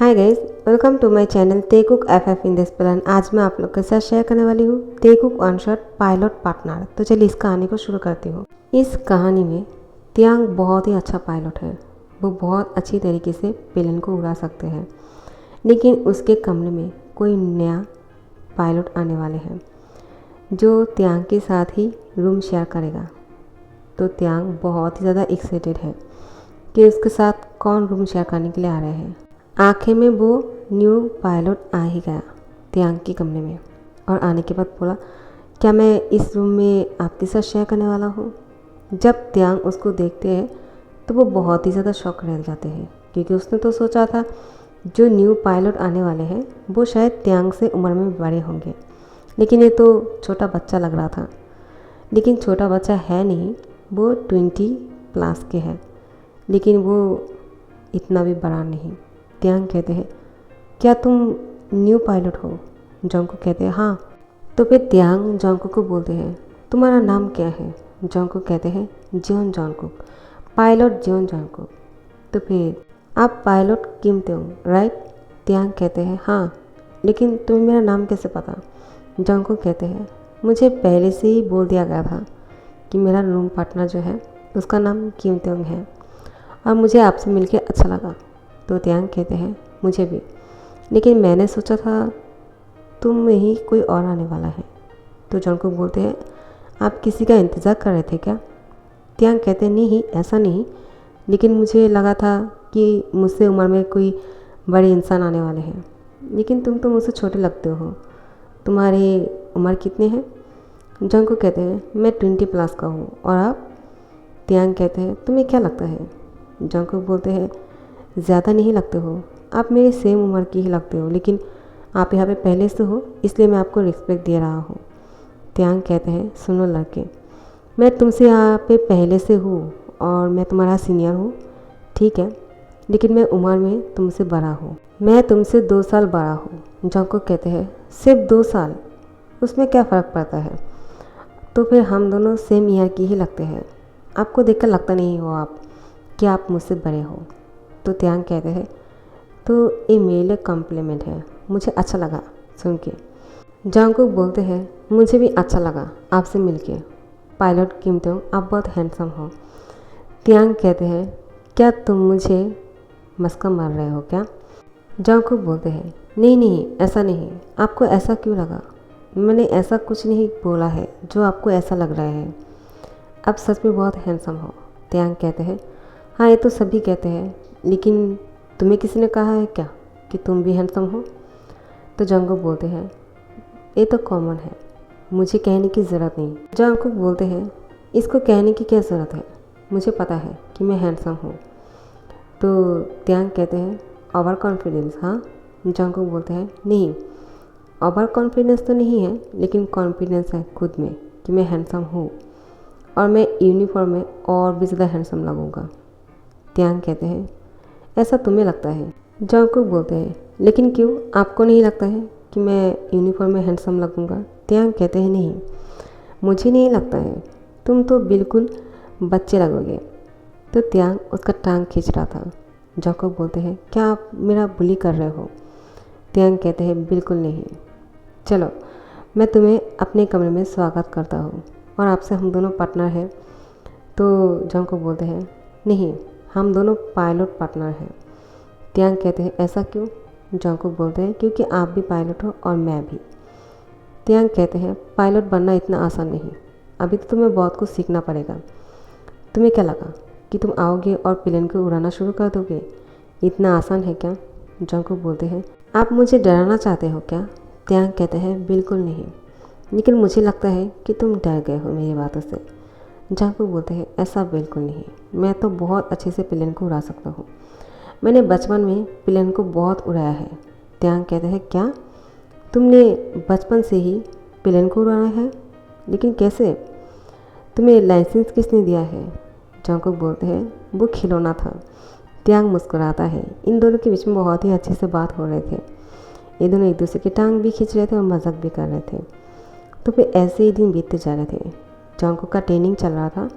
Hi guys, welcome to my channel तेकुक FF in this plan. आज मैं आप लोग के साथ शेयर करने वाली हूँ तेकुक वन शॉट पायलट पार्टनर। तो चलिए इस कहानी को शुरू करती हूँ। इस कहानी में त्यांग बहुत ही अच्छा पायलट है। वो बहुत अच्छी तरीके से प्लेन को उड़ा सकते हैं, लेकिन उसके कमरे में कोई नया पायलट आने वाले हैं जो त्यांग के साथ ही रूम शेयर करेगा। तो त्यांग बहुत ही ज़्यादा एक्साइटेड है कि उसके साथ कौन रूम शेयर करने के लिए आ रहे हैं। आखिर में वो न्यू पायलट आ ही गया त्यांग के कमरे में और आने के बाद बोला, क्या मैं इस रूम में आपके साथ शेयर करने वाला हूँ। जब त्यांग उसको देखते हैं तो वो बहुत ही ज़्यादा शॉक रह जाते हैं, क्योंकि उसने तो सोचा था जो न्यू पायलट आने वाले हैं वो शायद त्यांग से उम्र में बड़े होंगे, लेकिन ये तो छोटा बच्चा लग रहा था। लेकिन छोटा बच्चा है नहीं, वो 20+ के है, लेकिन वो इतना भी बड़ा नहीं। त्यांग कहते हैं, क्या तुम न्यू पायलट हो। जोंगकुक कहते हैं, हाँ। तो फिर त्यांग जोंगकुक को बोलते हैं, तुम्हारा नाम क्या है। जोंगकुक कहते हैं, Jeon Jungkook, pilot Jeon Jungkook. तो फिर आप पायलट किम तेउंग, राइट। त्यांग कहते हैं, हाँ, लेकिन तुम्हें मेरा नाम कैसे पता। जोंगकुक कहते हैं, मुझे पहले से ही बोल दिया गया था कि मेरा रूम पार्टनर जो है उसका नाम किम तेउंग है और मुझे आपसे मिलके अच्छा लगा। तो त्यांग कहते हैं, मुझे भी, लेकिन मैंने सोचा था तुम में ही कोई और आने वाला है। तो जोंगकुक बोलते हैं, आप किसी का इंतज़ार कर रहे थे क्या। त्यांग कहते हैं, नहीं ऐसा नहीं, लेकिन मुझे लगा था कि मुझसे उम्र में कोई बड़े इंसान आने वाले हैं, लेकिन तुम तो मुझसे छोटे लगते हो। तुम्हारी उम्र कितनी है। जोंगकुक कहते हैं, मैं 20+ का हूँ, और आप। त्यांग कहते हैं, तुम्हें क्या लगता है। जोंगकुक बोलते हैं, ज़्यादा नहीं लगते हो, आप मेरी सेम उम्र की ही लगते हो, लेकिन आप यहाँ पे पहले से हो इसलिए मैं आपको रिस्पेक्ट दे रहा हूँ। त्यांग कहते हैं, सुनो लड़के, मैं तुमसे यहाँ पे पहले से हूँ और मैं तुम्हारा सीनियर हूँ, ठीक है, लेकिन मैं उम्र में तुमसे बड़ा हूँ। मैं तुमसे 2 साल बड़ा हूँ। जोंगकुक कहते हैं, सिर्फ 2 साल, उसमें क्या फ़र्क पड़ता है। तो फिर हम दोनों सेम ईयर की ही लगते हैं, आपको देखकर लगता नहीं हो आप कि आप मुझसे बड़े हो। तो त्यांग कहते हैं, तो ये मेरे लिए कॉम्प्लीमेंट है, मुझे अच्छा लगा सुन के। जोंगकुक बोलते हैं, मुझे भी अच्छा लगा आपसे मिलके, पायलट किम तेउंग, आप बहुत हैंडसम हो। त्यांग कहते हैं, क्या तुम मुझे मस्का मार रहे हो क्या। जोंगकुक बोलते हैं, नहीं नहीं ऐसा नहीं, आपको ऐसा क्यों लगा। मैंने ऐसा कुछ नहीं बोला है जो आपको ऐसा लग रहा है, आप सच में बहुत हैंडसम हो। त्यांग कहते हैं, हाँ ये तो सभी कहते हैं, लेकिन तुम्हें किसी ने कहा है क्या कि तुम भी हैंडसम हो। तो जोंगकुक बोलते हैं, ये तो कॉमन है, मुझे कहने की ज़रूरत नहीं। जोंगकुक बोलते हैं, इसको कहने की क्या ज़रूरत है, मुझे पता है कि मैं हैंडसम हूँ। तो त्यांग कहते हैं, ओवर कॉन्फिडेंस। हाँ। जोंगकुक बोलते हैं, नहीं, ओवर कॉन्फिडेंस तो नहीं है, लेकिन कॉन्फिडेंस है खुद में कि मैं हैंडसम हूँ और मैं यूनिफॉर्म में और भी ज़्यादा हैंडसम लगूँगा। त्यांग कहते हैं, ऐसा तुम्हें लगता है। जोंगकुक बोलते हैं, लेकिन क्यों, आपको नहीं लगता है कि मैं यूनिफॉर्म में हैंडसम लगूँगा। त्यांग कहते हैं, नहीं, मुझे नहीं लगता है, तुम तो बिल्कुल बच्चे लगोगे। तो त्यांग उसका टांग खींच रहा था। जोंगकुक बोलते हैं, क्या आप मेरा बुली कर रहे हो। त्यांग कहते हैं, बिल्कुल नहीं, चलो मैं तुम्हें अपने कमरे में स्वागत करता हूँ और आपसे हम दोनों पार्टनर हैं। तो जोंगकुक बोलते हैं, नहीं, हम दोनों पायलट पार्टनर हैं। त्यांग कहते हैं, ऐसा क्यों। जोंगकुक बोलते हैं, क्योंकि आप भी पायलट हो और मैं भी। त्यांग कहते हैं, पायलट बनना इतना आसान नहीं, अभी तो तुम्हें बहुत कुछ सीखना पड़ेगा। तुम्हें क्या लगा कि तुम आओगे और प्लेन को उड़ाना शुरू कर दोगे, इतना आसान है क्या। जोंगकुक बोलते हैं, आप मुझे डराना चाहते हो क्या। त्यांग कहते हैं, बिल्कुल नहीं, लेकिन मुझे लगता है कि तुम डर गए हो मेरी बातों से। जोंगकुक बोलते हैं, ऐसा बिल्कुल नहीं, मैं तो बहुत अच्छे से प्लेन को उड़ा सकता हूँ, मैंने बचपन में प्लेन को बहुत उड़ाया है। त्यांग कहते हैं, क्या तुमने बचपन से ही प्लेन को उड़ाना है, लेकिन कैसे, तुम्हें लाइसेंस किसने दिया है। जोंगकुक बोलते हैं, वो खिलौना था। त्यांग मुस्कुराता है। इन दोनों के बीच में बहुत ही अच्छे से बात हो रहे थे, ये दोनों एक दूसरे की टांग भी खींच रहे थे और मजाक भी कर रहे थे। तो फिर ऐसे ही दिन बीतते जा रहे थे। जोंगकुक का ट्रेनिंग चल रहा था,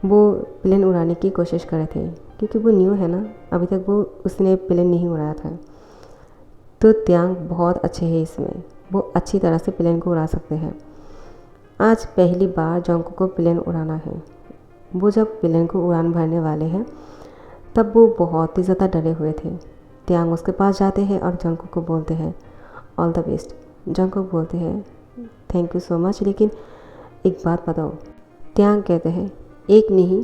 वो प्लेन उड़ाने की कोशिश कर रहे थे, क्योंकि वो न्यू है ना, अभी तक वो उसने प्लेन नहीं उड़ाया था। तो त्यांग बहुत अच्छे हैं इसमें, वो अच्छी तरह से प्लेन को उड़ा सकते हैं। आज पहली बार जंगकुक को प्लेन उड़ाना है। वो जब प्लेन को उड़ान भरने वाले हैं तब वो बहुत ही ज़्यादा डरे हुए थे। त्यांग उसके पास जाते हैं और जंगकुक को बोलते हैं ऑल द बेस्ट। जंगकुक बोलते हैं थैंक यू सो मच, लेकिन एक बात बताओ। त्यांग कहते हैं एक नहीं,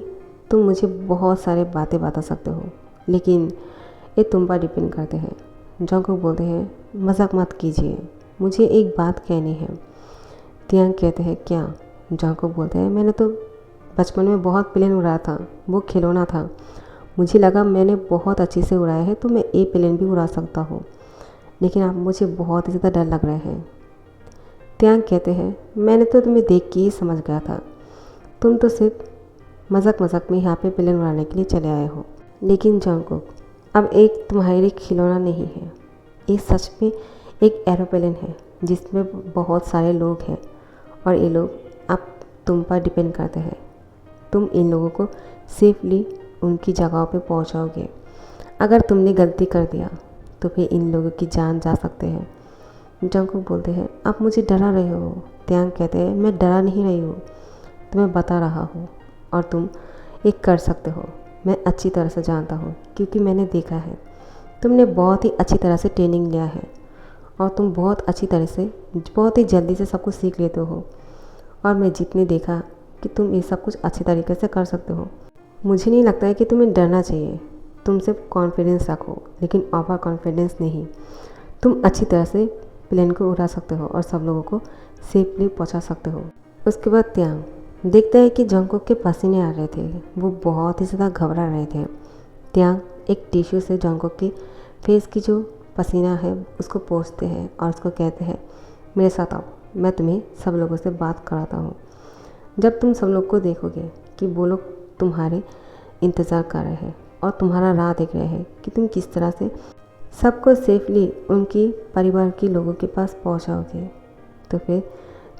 तुम मुझे बहुत सारे बातें बता सकते हो, लेकिन ये तुम पर डिपेंड करते हैं। जंगकुक बोलते हैं मजाक मत कीजिए, मुझे एक बात कहनी है। त्यांग कहते हैं क्या? जंगकुक बोलते हैं मैंने तो बचपन में बहुत प्लेन उड़ाया था, वो खिलौना था, मुझे लगा मैंने बहुत अच्छे से उड़ाया है तो मैं एक प्लेन भी उड़ा सकता हूँ, लेकिन अब मुझे बहुत ही ज़्यादा डर लग रहा है। त्यांग कहते हैं मैंने तो तुम्हें देख के ही समझ गया था, तुम तो सिर्फ मजाक मजाक में यहाँ पे प्लेन उड़ाने के लिए चले आए हो। लेकिन जंगकुक अब एक तुम्हारे खिलौना नहीं है, ये सच में एक एरोप्लेन है जिसमें बहुत सारे लोग हैं और ये लोग अब तुम पर डिपेंड करते हैं। तुम इन लोगों को सेफली उनकी जगहों पे पहुंचाओगे। अगर तुमने गलती कर दिया तो फिर इन लोगों की जान जा सकते हैं। जंगकुक बोलते हैं आप मुझे डरा रहे हो। त्यांग कहते हैं मैं डरा नहीं रही हूँ, तुम्हें बता रहा हूँ और तुम एक कर सकते हो। मैं अच्छी तरह से जानता हूँ क्योंकि मैंने देखा है, तुमने बहुत ही अच्छी तरह से ट्रेनिंग लिया है और तुम बहुत अच्छी तरह से बहुत ही जल्दी से सब कुछ सीख लेते हो, और मैं जितने देखा कि तुम ये सब कुछ अच्छे तरीके से कर सकते हो। मुझे नहीं लगता है कि तुम्हें डरना चाहिए, तुम सिर्फ कॉन्फिडेंस रखो, लेकिन ओवर कॉन्फिडेंस नहीं। तुम अच्छी तरह से प्लेन को उड़ा सकते हो और सब लोगों को सेफली पहुंचा सकते हो। उसके बाद त्यांग देखता है कि जंगकुक के पसीने आ रहे थे, वो बहुत ही ज़्यादा घबरा रहे थे। त्यांग एक टिश्यू से जंगकुक की फेस की जो पसीना है उसको पोंछते हैं और उसको कहते हैं मेरे साथ आओ, मैं तुम्हें सब लोगों से बात कराता हूँ। जब तुम सब लोग को देखोगे कि वो लोग तुम्हारे इंतज़ार कर रहे हैं और तुम्हारा राह देख रहे हैं कि तुम किस तरह से सबको सेफली उनकी परिवार के लोगों के पास पहुंचाओगे, तो फिर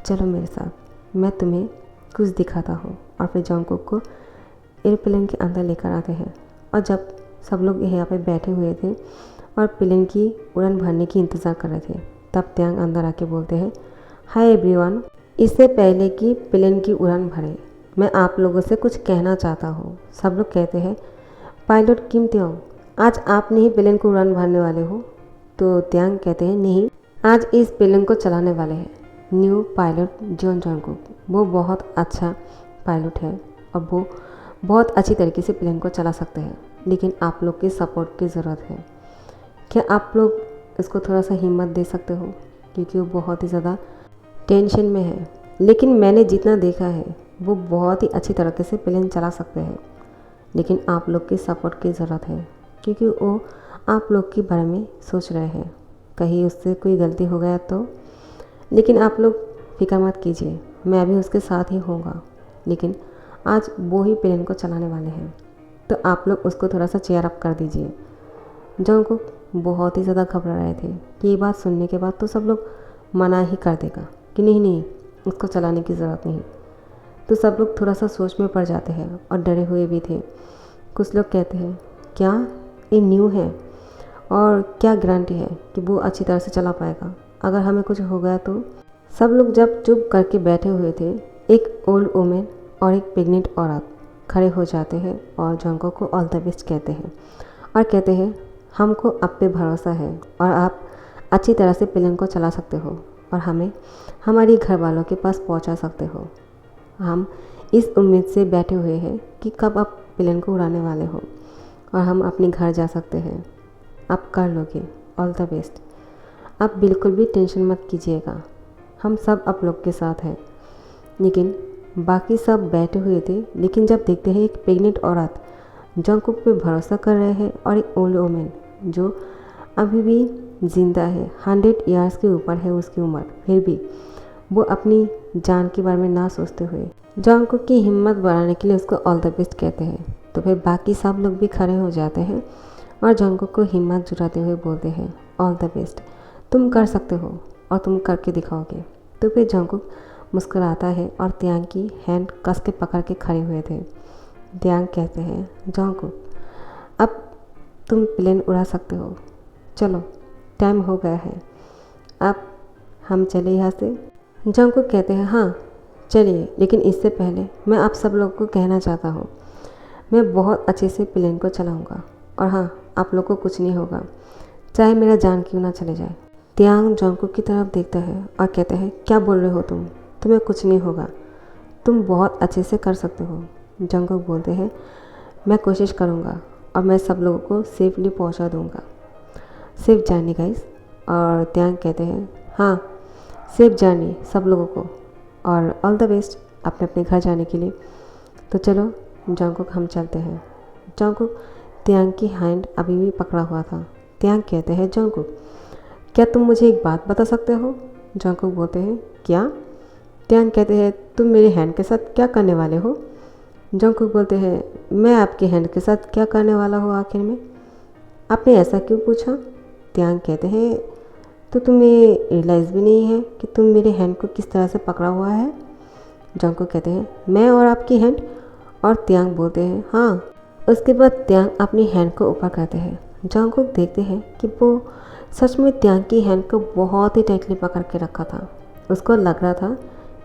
चलो मेरे साथ, मैं तुम्हें कुछ दिखाता हूँ। और फिर जंगकुक को एयरप्लेन के अंदर लेकर आते हैं। और जब सब लोग यहाँ पे बैठे हुए थे और प्लेन की उड़ान भरने की इंतज़ार कर रहे थे, तब त्यांग अंदर आके बोलते हैं हाय एवरीवन, इससे पहले कि प्लेन की उड़ान भरे मैं आप लोगों से कुछ कहना चाहता हूँ। सब लोग कहते हैं पायलट किम त्यांग, आज आप नहीं प्लेन को उड़ान भरने वाले हो? तो त्यांग कहते हैं नहीं, आज इस प्लेन को चलाने वाले हैं न्यू पायलट जॉन जंगकुक। वो बहुत अच्छा पायलट है और वो बहुत अच्छी तरीके से प्लेन को चला सकते हैं, लेकिन आप लोग के सपोर्ट की ज़रूरत है। क्या आप लोग इसको थोड़ा सा हिम्मत दे सकते हो, क्योंकि वो बहुत ही ज़्यादा टेंशन में है, लेकिन मैंने जितना देखा है वो बहुत ही अच्छी तरीके से प्लेन चला सकते हैं, लेकिन आप लोग के सपोर्ट की ज़रूरत है, क्योंकि वो आप लोग के बारे में सोच रहे हैं कहीं उससे कोई गलती हो गया तो। लेकिन आप लोग फिक्र मत कीजिए, मैं भी उसके साथ ही होऊंगा, लेकिन आज वो ही प्लेन को चलाने वाले हैं, तो आप लोग उसको थोड़ा सा चेयर अप कर दीजिए। जंगकुक बहुत ही ज़्यादा घबरा रहे थे कि ये बात सुनने के बाद तो सब लोग मना ही कर देगा कि नहीं नहीं उसको चलाने की ज़रूरत नहीं। तो सब लोग थोड़ा सा सोच में पड़ जाते हैं और डरे हुए भी थे। कुछ लोग कहते हैं क्या ये न्यू है और क्या गारंटी है कि वो अच्छी तरह से चला पाएगा, अगर हमें कुछ हो गया तो। सब लोग जब चुप करके बैठे हुए थे, एक ओल्ड वुमेन और एक प्रेग्नेंट औरत खड़े हो जाते हैं और जंगकुक को ऑल द बेस्ट कहते हैं और कहते हैं हमको आप पे भरोसा है और आप अच्छी तरह से प्लेन को चला सकते हो और हमें हमारी घर वालों के पास पहुंचा सकते हो। हम इस उम्मीद से बैठे हुए हैं कि कब आप प्लेन को उड़ाने वाले हो और हम अपने घर जा सकते हैं। आप कर लोगे, ऑल द बेस्ट। आप बिल्कुल भी टेंशन मत कीजिएगा, हम सब आप लोग के साथ हैं। लेकिन बाकी सब बैठे हुए थे, लेकिन जब देखते हैं एक प्रेग्नेंट औरत जंगकुक पे भरोसा कर रहे हैं और एक ओल्ड वुमेन जो अभी भी ज़िंदा है, 100 ईयर्स के ऊपर है उसकी उम्र, फिर भी वो अपनी जान के बारे में ना सोचते हुए जंगकुक की हिम्मत बढ़ाने के लिए उसको ऑल द बेस्ट कहते हैं। तो फिर बाकी सब लोग भी खड़े हो जाते हैं और जंगकुक को हिम्मत जुटाते हुए बोलते हैं ऑल द बेस्ट, तुम कर सकते हो और तुम करके दिखाओगे। तो फिर जंगकुक मुस्कुराता है और त्यांग की हैंड कस के पकड़ के खड़े हुए थे। त्यांग कहते हैं जंगकुक अब तुम प्लेन उड़ा सकते हो, चलो टाइम हो गया है, अब हम चले यहाँ से। जंगकुक कहते हैं हाँ चलिए, लेकिन इससे पहले मैं आप सब लोगों को कहना चाहता हूँ मैं बहुत अच्छे से प्लेन को चलाऊँगा, और हाँ आप लोग को कुछ नहीं होगा, चाहे मेरा जान क्यों ना चले जाए। त्यांग जंगकुक की तरफ देखता है और कहता है क्या बोल रहे हो तुम, तुम्हें कुछ नहीं होगा, तुम बहुत अच्छे से कर सकते हो। जंगकुक बोलते हैं मैं कोशिश करूँगा और मैं सब लोगों को सेफली पहुँचा दूँगा, सेफ जर्नी गाइस। और त्यांग कहते हैं हाँ सेफ जर्नी सब लोगों को, और ऑल द बेस्ट अपने अपने घर जाने के लिए। तो चलो जंगकुक हम चलते हैं। जंगकुक त्यांग की हैंड अभी भी पकड़ा हुआ था। त्यांग कहते हैं जंगकुक क्या तुम मुझे एक बात बता सकते हो। जंगकुक बोलते हैं क्या। त्यांग कहते हैं तुम मेरे हैंड के साथ क्या करने वाले हो। जंगकुक बोलते हैं मैं आपके हैंड के साथ क्या करने वाला हूँ आखिर में, आपने ऐसा क्यों पूछा। त्यांग कहते हैं तो तुम्हें रियलाइज़ भी नहीं है कि तुम मेरे हैंड को किस तरह से पकड़ा हुआ है। जंगकुक कहते हैं मैं और आपकी हैंड, और त्यांग बोलते हैं हाँ। उसके बाद त्यांग अपनी हैंड को ऊपर करते हैं। जंगकुक देखते हैं कि वो सच में त्यांग की हैंड को बहुत ही टाइटली पकड़ के रखा था। उसको लग रहा था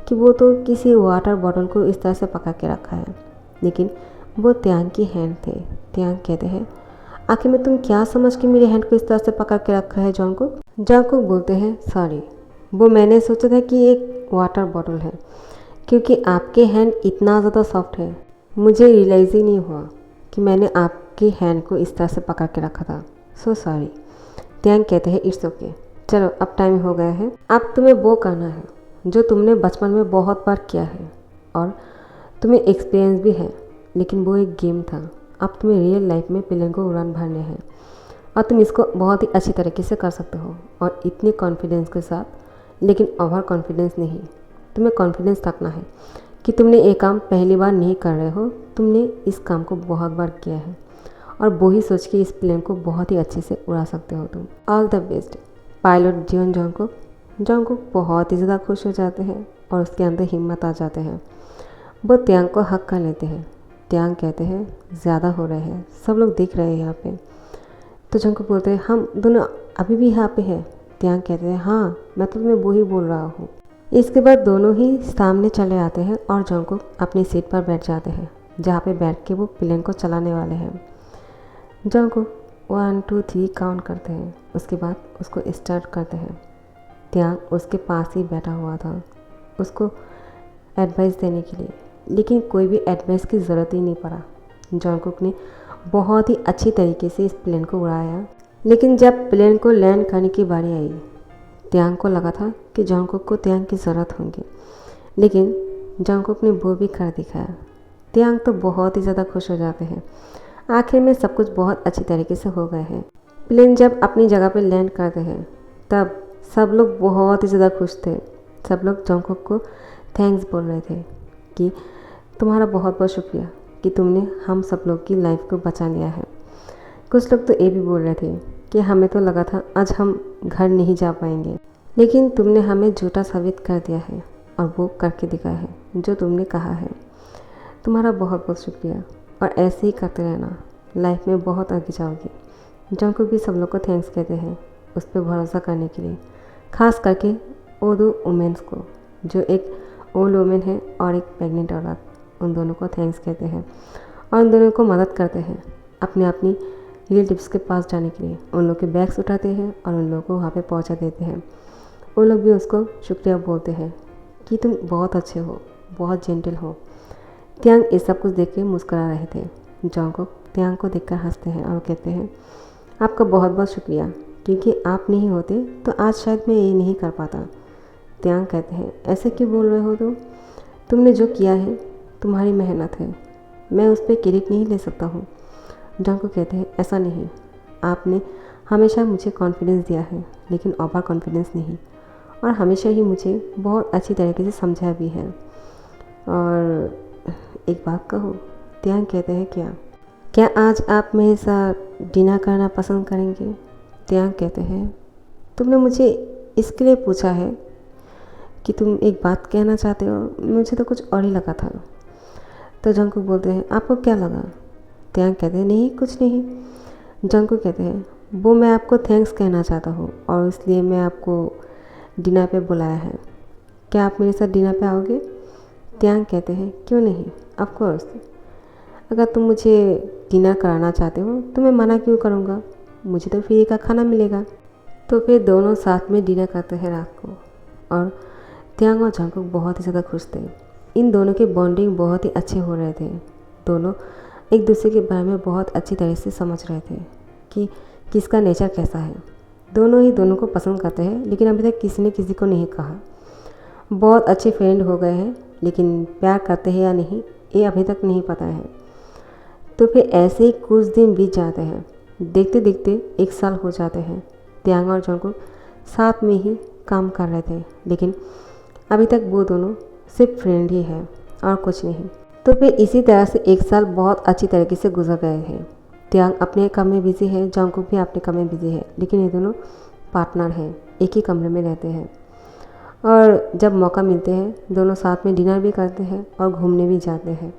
कि वो तो किसी वाटर बॉटल को इस तरह से पकड़ के रखा है, लेकिन वो त्यांग की हैंड थे। त्यांग कहते हैं आखिर में तुम क्या समझ के मेरी हैंड को इस तरह से पकड़ के रखा है जंगकुक। जंगकुक बोलते हैं सॉरी, वो मैंने सोचा था कि एक वाटर बॉटल है, क्योंकि आपके हैंड इतना ज़्यादा सॉफ्ट है, मुझे रियलाइज़ ही नहीं हुआ कि मैंने आपकी हैंड को इस तरह से पकड़ के रखा था, सो सॉरी। त्यांग कहते हैं इट्स ओके, चलो अब टाइम हो गया है, अब तुम्हें वो करना है जो तुमने बचपन में बहुत बार किया है और तुम्हें एक्सपीरियंस भी है, लेकिन वो एक गेम था। अब तुम्हें रियल लाइफ में प्लेन को उड़ान भरने हैं और तुम इसको बहुत ही अच्छी तरीके से कर सकते हो, और इतने कॉन्फिडेंस के साथ, लेकिन ओवर कॉन्फिडेंस नहीं। तुम्हें कॉन्फिडेंस रखना है कि तुमने ये काम पहली बार नहीं कर रहे हो, तुमने इस काम को बहुत बार किया है, और वो ही सोच के इस प्लेन को बहुत ही अच्छे से उड़ा सकते हो तुम। ऑल द बेस्ट पायलट जीवन जंगकुक। जंगकुक बहुत ही ज़्यादा खुश हो जाते हैं और उसके अंदर हिम्मत आ जाते हैं। वो त्यांग को हक कर लेते हैं। त्यांग कहते हैं ज़्यादा हो रहे हैं, सब लोग देख रहे हैं यहाँ पे। तो जंगकुक बोलते हैं हम दोनों अभी भी यहाँ पे हैं। त्यांग कहते हैं हाँ मैं तो तुम्हें वो ही बोल रहा हूँ। इसके बाद दोनों ही सामने चले आते हैं और जंगकुक अपनी सीट पर बैठ जाते हैं, जहाँ पे बैठ के वो प्लेन को चलाने वाले हैं। जंगकुक 1 2 3 काउंट करते हैं, उसके बाद उसको स्टार्ट करते हैं। त्यांग उसके पास ही बैठा हुआ था उसको एडवाइस देने के लिए, लेकिन कोई भी एडवाइस की ज़रूरत ही नहीं पड़ा। जंगकुक ने बहुत ही अच्छी तरीके से इस प्लेन को उड़ाया, लेकिन जब प्लेन को लैंड करने की बारी आई, त्यांग को लगा था कि जंगकुक को त्यांग की ज़रूरत होगी, लेकिन जंगकुक ने वो भी कर दिखाया। त्यांग तो बहुत ही ज़्यादा खुश हो जाते हैं। आखिर में सब कुछ बहुत अच्छी तरीके से हो गए हैं। प्लेन जब अपनी जगह पर लैंड करते हैं तब सब लोग बहुत ही ज़्यादा खुश थे। सब लोग जंगकुक को थैंक्स बोल रहे थे कि तुम्हारा बहुत बहुत शुक्रिया कि तुमने हम सब लोग की लाइफ को बचा लिया है। कुछ लोग तो ये भी बोल रहे थे कि हमें तो लगा था आज हम घर नहीं जा पाएंगे, लेकिन तुमने हमें झूठा साबित कर दिया है और वो करके दिखाया है जो तुमने कहा है। तुम्हारा बहुत बहुत शुक्रिया, और ऐसे ही करते रहना, लाइफ में बहुत आगे जाओगे। जंगकुक भी सब लोग को थैंक्स कहते हैं उस पर भरोसा करने के लिए, ख़ास करके वो दो वुमेंस को, जो एक ओल्ड वुमेन है और एक प्रेग्नेंट औरत, उन दोनों को थैंक्स कहते हैं और उन दोनों को मदद करते हैं अपने अपनी रिलेटिव्स के पास जाने के लिए। उन लोग के बैग्स उठाते हैं और उन लोगों को वहाँ पे पहुँचा देते हैं। वो लोग भी उसको शुक्रिया बोलते हैं कि तुम बहुत अच्छे हो, बहुत जेंटल हो। त्यांग ये सब कुछ देख के मुस्करा रहे थे। जंगकुक त्यांग को देखकर हंसते हैं और कहते हैं आपका बहुत बहुत शुक्रिया, क्योंकि आप नहीं होते तो आज शायद मैं ये नहीं कर पाता। त्यांग कहते हैं ऐसे क्यों बोल रहे हो तुमने जो किया है तुम्हारी मेहनत है, मैं उस पर क्रेडिट नहीं ले सकता हूँ। जंगकुक कहते हैं ऐसा नहीं, आपने हमेशा मुझे कॉन्फिडेंस दिया है, लेकिन ओवर कॉन्फिडेंस नहीं, और हमेशा ही मुझे बहुत अच्छी तरीके से समझा भी है। और एक बात कहूँ, त्यांग कहते हैं क्या आज आप मेरे साथ डिनर करना पसंद करेंगे। त्यांग कहते हैं तुमने मुझे इसके लिए पूछा है कि तुम एक बात कहना चाहते हो, मुझे तो कुछ और ही लगा था। तो जंगकुक बोलते हैं आपको क्या लगा। त्यांग कहते हैं नहीं कुछ नहीं। जंगकुक कहते हैं वो मैं आपको थैंक्स कहना चाहता हूँ और इसलिए मैं आपको डिनर पे बुलाया है। क्या आप मेरे साथ डिनर पे आओगे? त्यांग कहते हैं क्यों नहीं, ऑफ कोर्स। अगर तुम मुझे डिनर कराना चाहते हो तो मैं मना क्यों करूँगा, मुझे तो फ्री का खाना मिलेगा। तो फिर दोनों साथ में डिनर करते हैं रात को और त्यांग और जंगकुक बहुत ही ज़्यादा खुश थे। इन दोनों की बॉन्डिंग बहुत ही अच्छे हो रहे थे। दोनों एक दूसरे के बारे में बहुत अच्छी तरह से समझ रहे थे कि किसका नेचर कैसा है। दोनों ही दोनों को पसंद करते हैं, लेकिन अभी तक किसी ने किसी को नहीं कहा। बहुत अच्छे फ्रेंड हो गए हैं, लेकिन प्यार करते हैं या नहीं ये अभी तक नहीं पता है। तो फिर ऐसे ही कुछ दिन बीत जाते हैं। देखते देखते 1 साल हो जाते हैं। त्यांग और जंगकुक साथ में ही काम कर रहे थे, लेकिन अभी तक वो दोनों सिर्फ फ्रेंड ही है और कुछ नहीं। तो फिर इसी तरह से 1 साल बहुत अच्छी तरीके से गुजर गए हैं। त्यांग अपने काम में बिजी है, जंगकुक भी अपने काम में बिजी है, लेकिन ये दोनों पार्टनर हैं, एक ही कमरे में रहते हैं और जब मौका मिलते हैं दोनों साथ में डिनर भी करते हैं और घूमने भी जाते हैं।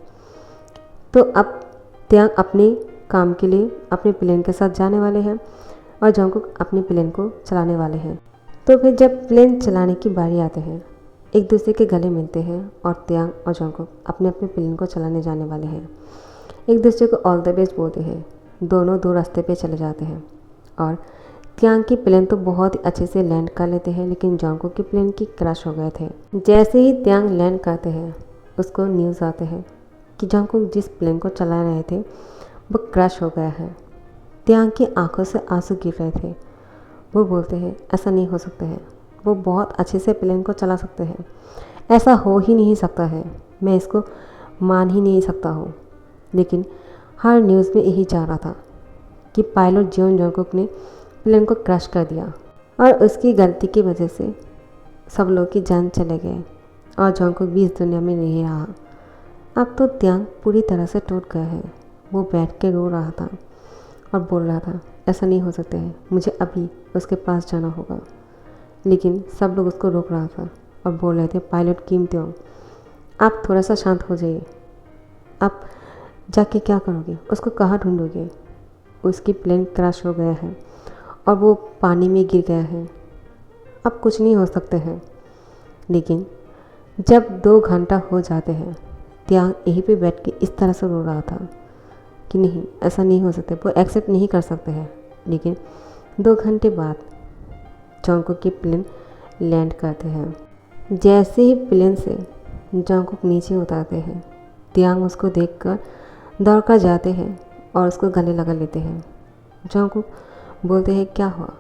तो अब त्यांग अपने काम के लिए अपने प्लेन के साथ जाने वाले हैं और जंगकुक अपने प्लेन को चलाने वाले हैं। तो फिर जब प्लेन चलाने की बारी आते हैं एक दूसरे के गले मिलते हैं और त्यांग और जंगकुक अपने अपने प्लेन को चलाने जाने वाले हैं। एक दूसरे को ऑल द बेस्ट बोलते हैं। दोनों दो रास्ते पे चले जाते हैं और त्यांग की प्लेन तो बहुत ही अच्छे से लैंड कर लेते हैं, लेकिन जंगकुक की प्लेन की क्रैश हो गए थे। जैसे ही त्यांग लैंड करते हैं उसको न्यूज़ आते हैं कि जंगकुक जिस प्लेन को चला रहे थे वो क्रैश हो गया है। त्यांग की आंखों से आंसू गिर रहे थे। वो बोलते हैं ऐसा नहीं हो सकता है, वो बहुत अच्छे से प्लेन को चला सकते हैं, ऐसा हो ही नहीं सकता है, मैं इसको मान ही नहीं सकता हूँ। लेकिन हर न्यूज़ में यही चाह रहा था कि पायलट जियोन जंगकुक ने प्लेन को क्रैश कर दिया और उसकी गलती की वजह से सब लोग की जान चले गए और जंगकुक भी इस दुनिया में नहीं रहा। अब तो त्यांग पूरी तरह से टूट गया है। वो बैठ के रो रहा था और बोल रहा था ऐसा नहीं हो सकता है, मुझे अभी उसके पास जाना होगा। लेकिन सब लोग उसको रोक रहा था और बोल रहे थे पायलट कीमते हो, आप थोड़ा सा शांत हो जाइए, आप जाके क्या करोगे, उसको कहाँ ढूंढोगे, उसकी प्लेन क्रैश हो गया है और वो पानी में गिर गया है, अब कुछ नहीं हो सकते हैं। लेकिन जब 2 घंटा हो जाते हैं त्यांग यहीं पे बैठ के इस तरह से रो रहा था कि नहीं ऐसा नहीं हो सकता, वो एक्सेप्ट नहीं कर सकते हैं। लेकिन 2 घंटे बाद जंगकुक की प्लेन लैंड करते हैं। जैसे ही प्लेन से जंगकुक नीचे उतरते हैं त्यांग उसको देखकर दौड़ कर जाते हैं और उसको गले लगा लेते हैं। जंगकुक बोलते हैं क्या हुआ,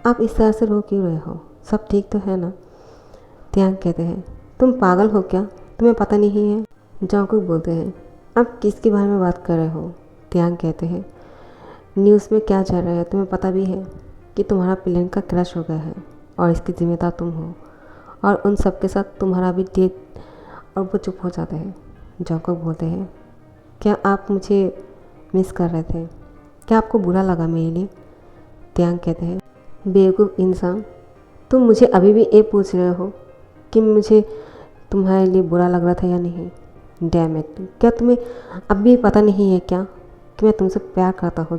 आप इस तरह से रो क्यों रहे हो, सब ठीक तो है ना? त्यांग कहते हैं तुम पागल हो क्या, तुम्हें पता नहीं है? जंगकुक बोलते हैं आप किसके बारे में बात कर रहे हो? त्यांग कहते हैं न्यूज़ में क्या चल रहा है तुम्हें पता भी है कि तुम्हारा प्लेन का क्रैश हो गया है और इसकी जिम्मेदार तुम हो और उन सब के साथ तुम्हारा भी डेथ। और वो चुप हो जाते हैं। जंगकुक बोलते हैं क्या आप मुझे मिस कर रहे थे, क्या आपको बुरा लगा मेरे लिए? त्यांग कहते हैं बेवकूफ़ इंसान, तुम मुझे अभी भी ये पूछ रहे हो कि मुझे तुम्हारे लिए बुरा लग रहा था या नहीं? डैम इट, क्या तुम्हें अब भी पता नहीं है क्या कि मैं तुमसे प्यार करता हूँ?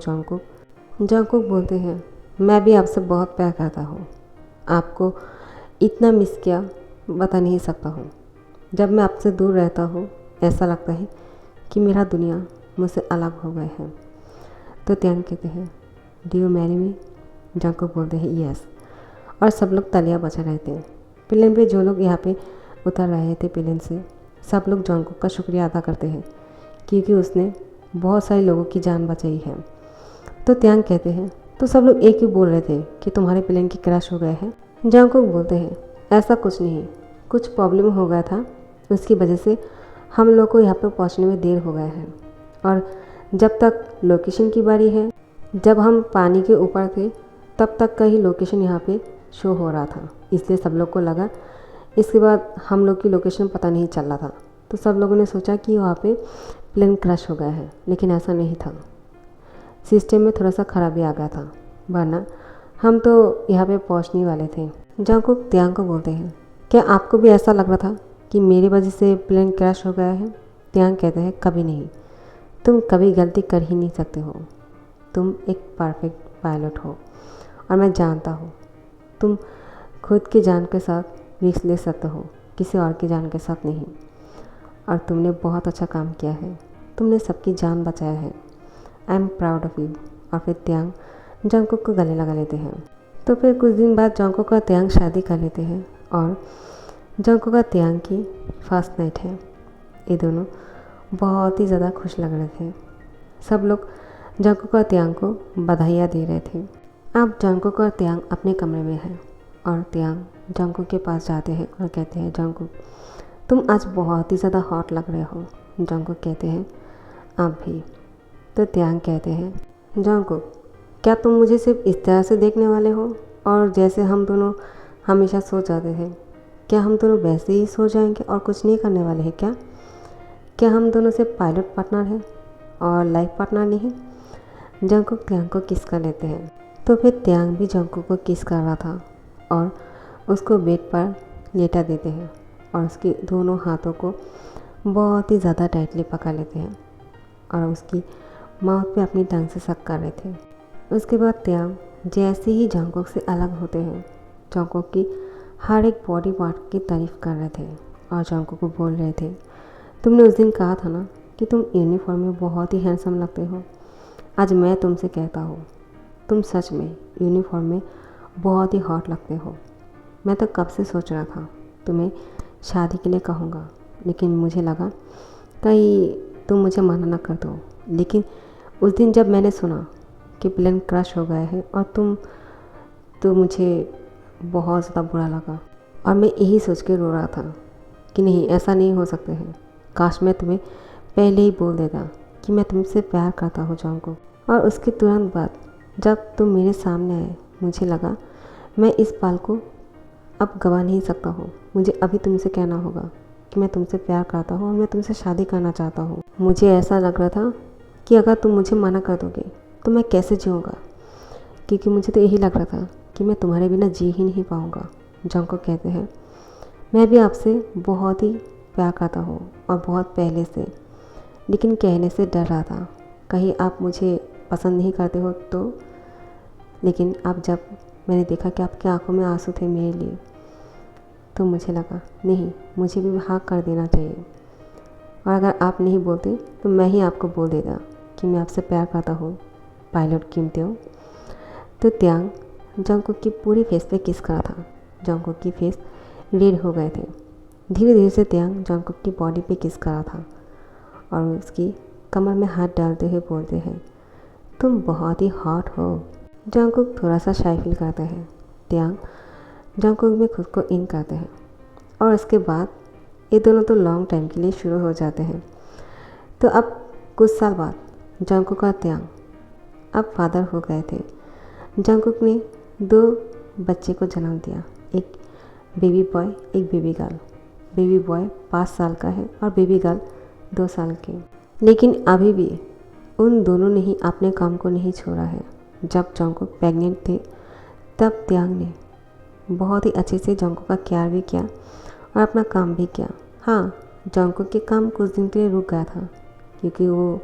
जंगकुक बोलते हैं मैं भी आपसे बहुत प्यार करता हूँ, आपको इतना मिस किया बता नहीं सकता हूँ। जब मैं आपसे दूर रहता हूँ ऐसा लगता है कि मेरा दुनिया मुझसे अलग हो गए हैं। तो त्यांग कहते हैं do you marry me? Jungkook बोलते हैं यस। और सब लोग तालियां बजा रहे थे। प्लेन पे जो लोग यहाँ पे उतर रहे थे प्लेन से, सब लोग जंगकुक का शुक्रिया अदा करते हैं क्योंकि उसने बहुत सारे लोगों की जान बचाई है। तो त्यांग कहते हैं तो सब लोग एक ही बोल रहे थे कि तुम्हारे प्लेन की क्रैश हो गया है? जंगकुक बोलते हैं ऐसा कुछ नहीं, कुछ प्रॉब्लम हो गया था, उसकी वजह से हम लोग को यहाँ पे पहुँचने में देर हो गया है। और जब तक लोकेशन की बारी है, जब हम पानी के ऊपर थे तब तक का ही लोकेशन यहाँ पे शो हो रहा था, इसलिए सब लोग को लगा। इसके बाद हम लोग की लोकेशन पता नहीं चल रहा था, तो सब लोगों ने सोचा कि वहाँ पे प्लेन क्रैश हो गया है, लेकिन ऐसा नहीं था। सिस्टम में थोड़ा सा खराबी आ गया था, वरना हम तो यहाँ पे पहुँचने वाले थे। जंगकुक त्यांग को बोलते हैं क्या आपको भी ऐसा लग रहा था कि मेरी वजह से प्लेन क्रैश हो गया है? त्यांग कहते हैं कभी नहीं, तुम कभी गलती कर ही नहीं सकते हो, तुम एक परफेक्ट पायलट हो और मैं जानता हूँ तुम खुद की जान के साथ रिस्क ले सकते हो, किसी और की जान के साथ नहीं। और तुमने बहुत अच्छा काम किया है, तुमने सबकी जान बचाया है। I am proud of you. और फिर त्यांग जंगकुक को गले लगा लेते हैं। तो फिर कुछ दिन बाद जंगकुक और त्यांग शादी कर लेते हैं और जंगकुक और त्यांग की फर्स्ट नाइट है। ये दोनों बहुत ही ज़्यादा खुश लग रहे थे। सब लोग जंगकुक और त्यांग को बधाइयाँ दे रहे थे। अब जंगकुक और त्यांग अपने कमरे में हैं और त्यांग जंगकुक के पास जाते हैं और कहते हैं, जंगकुक तुम आज बहुत ही ज़्यादा हॉट लग रहे हो। जंगकुक कहते हैं, आप भी। तो त्यांग कहते हैं, जंगकुक क्या तुम मुझे सिर्फ इस तरह से देखने वाले हो और जैसे हम दोनों हमेशा सो जाते हैं, क्या हम दोनों वैसे ही सो जाएंगे और कुछ नहीं करने वाले हैं क्या? क्या हम दोनों से पायलट पार्टनर हैं और लाइफ पार्टनर नहीं? जंगकुक त्यांग को किस कर लेते हैं। तो फिर त्यांग भी जंगकुक को किस कर रहा था और उसको बेड पर लेटा देते हैं और उसके दोनों हाथों को बहुत ही ज़्यादा टाइटली पकड़ लेते हैं और उसकी माउथ पे अपनी टंग से सक कर रहे थे। उसके बाद त्यांग जैसे ही जंगकुक से अलग होते हैं, जंगकुक की हर एक बॉडी पार्ट की तारीफ़ कर रहे थे और जंगकुक को बोल रहे थे, तुमने उस दिन कहा था ना कि तुम यूनिफॉर्म में बहुत ही हैंडसम लगते हो। आज मैं तुमसे कहता हूँ, तुम सच में यूनिफॉर्म में बहुत ही हॉट लगते हो। मैं तो कब से सोच रहा था तुम्हें शादी के लिए कहूँगा, लेकिन मुझे लगा कहीं तुम मुझे मना ना कर दो। लेकिन उस दिन जब मैंने सुना कि प्लेन क्रश हो गया है और तो मुझे बहुत ज़्यादा बुरा लगा और मैं यही सोच के रो रहा था कि नहीं, ऐसा नहीं हो सकते हैं। काश मैं तुम्हें पहले ही बोल देता कि मैं तुमसे प्यार करता हूँ जंगकुक। और उसके तुरंत बाद जब तुम मेरे सामने आए, मुझे लगा मैं इस पल को अब गवा नहीं सकता हूँ। मुझे अभी तुमसे कहना होगा कि मैं तुमसे प्यार करता हूँ और मैं तुमसे शादी करना चाहता हूँ। मुझे ऐसा लग रहा था कि अगर तुम मुझे मना कर दोगे तो मैं कैसे जीऊँगा, क्योंकि मुझे तो यही लग रहा था कि मैं तुम्हारे बिना जी ही नहीं पाऊँगा। जंगकुक कहते हैं, मैं भी आपसे बहुत ही प्यार करता हूँ और बहुत पहले से, लेकिन कहने से डर रहा था कहीं आप मुझे पसंद नहीं करते हो तो। लेकिन अब जब मैंने देखा कि आपकी आंखों में आंसू थे मेरे लिए, तो मुझे लगा नहीं, मुझे भी हाँ कर देना चाहिए। और अगर आप नहीं बोलते तो मैं ही आपको बोल देता कि मैं आपसे प्यार करता हूँ, पायलट कीमते हो। तो त्यांग जंगकुक की पूरी फेस पे किस करा था। जंगकुक की फेस रेड हो गए थे। धीरे धीरे से त्यांग जंगकुक की बॉडी पे किस करा था और उसकी कमर में हाथ डालते हुए बोलते हैं, तुम बहुत ही हॉट हो। जंगकुक थोड़ा सा शाय फील करते हैं। त्यांग जंगकुक में खुद को इन करते हैं और उसके बाद ये दोनों तो लॉन्ग टाइम के लिए शुरू हो जाते हैं। तो अब कुछ साल बाद जंगकुक और त्यांग अब फादर हो गए थे। जंगकुक ने 2 बच्चे को जन्म दिया, एक बेबी बॉय, एक बेबी गर्ल। बेबी बॉय 5 साल का है और बेबी गर्ल 2 साल की। लेकिन अभी भी उन दोनों ने ही अपने काम को नहीं छोड़ा है। जब जंगकुक प्रेग्नेंट थे तब त्यांग ने बहुत ही अच्छे से जंगकुक का केयर भी किया और अपना काम भी किया। हाँ, जंगकुक के काम कुछ दिन के लिए रुक गया था क्योंकि वो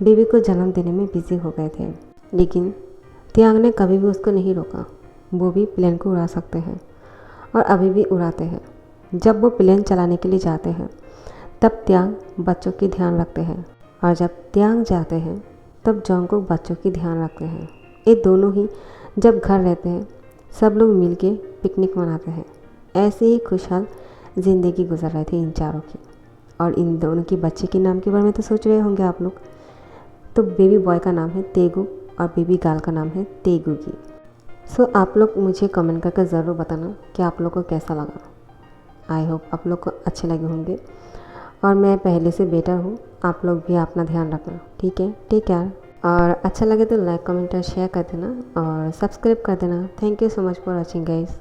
बेबी को जन्म देने में बिजी हो गए थे। लेकिन त्यांग ने कभी भी उसको नहीं रोका। वो भी प्लेन को उड़ा सकते हैं और अभी भी उड़ाते हैं। जब वो प्लेन चलाने के लिए जाते हैं तब त्यांग बच्चों की ध्यान रखते हैं और जब त्यांग जाते हैं तब जंगकुक बच्चों की ध्यान रखते हैं। ये दोनों ही जब घर रहते हैं सब लोग मिलके पिकनिक मनाते हैं। ऐसे ही खुशहाल ज़िंदगी गुजर रही थी इन चारों की। और इन दोनों की बच्चे के नाम के बारे में तो सोच रहे होंगे आप लोग। तो बेबी बॉय का नाम है तेगुक और बेबी गर्ल का नाम है तेगुकी। सो आप लोग मुझे कमेंट करके ज़रूर बताना कि आप लोग को कैसा लगा। आई होप आप लोग को अच्छे लगे होंगे और मैं पहले से बेटर हूँ। आप लोग भी अपना ध्यान रखना, ठीक है? Take care. और अच्छा लगे तो लाइक, कमेंट और शेयर कर देना और सब्सक्राइब कर देना। Thank you so much for watching guys.